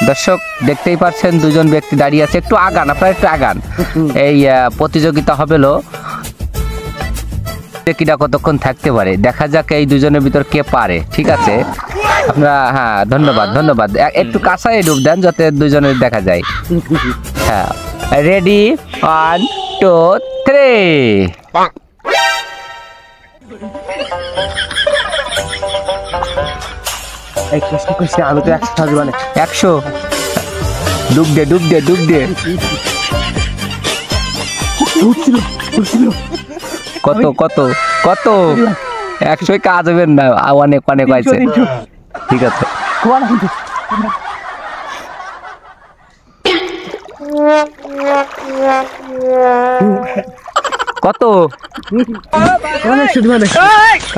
দর্শক দেখতেই পাচ্ছেন দুজন ব্যক্তি দাঁড়িয়ে আছে, একটু আগান, আপনারা একটু আগান। এই প্রতিযোগিতা হবেলো কিটা কতক্ষণ থাকতে পারে, দেখা যাক এই দুজনের ভিতর কে পারে। ঠিক আছে আপনারা, হ্যাঁ ধন্যবাদ ধন্যবাদ, একটু কাছায় ডুব দেন যাতে দুজনের দেখা যায়। হ্যাঁ রেডি, 1 2 3। এই কষ্ট করছি আমি তো 100 থাকবো না। 100 ডুব দে ডুব দে ডুব দে। কত কত কত? 100 কাজ হবে না, অনেক অনেক হয়েছে। ঠিক আছে কত?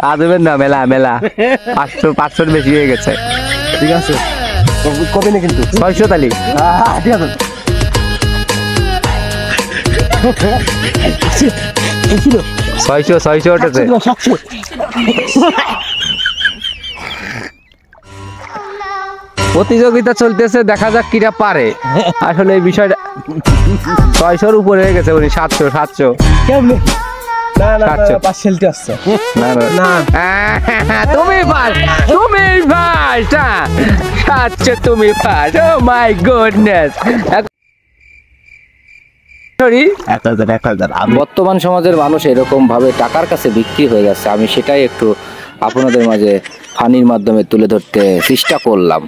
কাজ হবে না, মেলা মেলা 500 বেশি হয়ে গেছে। ঠিক আছে কবে না কিন্তু 600 তালি। ঠিক আছে 600 উঠেছে। প্রতিযোগিতা চলতেছে, দেখা যাক কিরা পারে। আসলে এই বিষয়টা 600-র উপরে হয়ে গেছে, উনি 700 কেমনে? না না 700 পার্সেলটি আসছে না না তুমি ফার্স্ট, তুমি ফার্স্ট। 700 তুমি ফার্স্ট। O my goodness. বর্তমান সমাজের মানুষ এরকম ভাবে টাকার কাছে বিক্রি হয়ে যাচ্ছে, আমি সেটাই একটু আপনাদের মাঝে ফানির মাধ্যমে তুলে ধরতে চেষ্টা করলাম।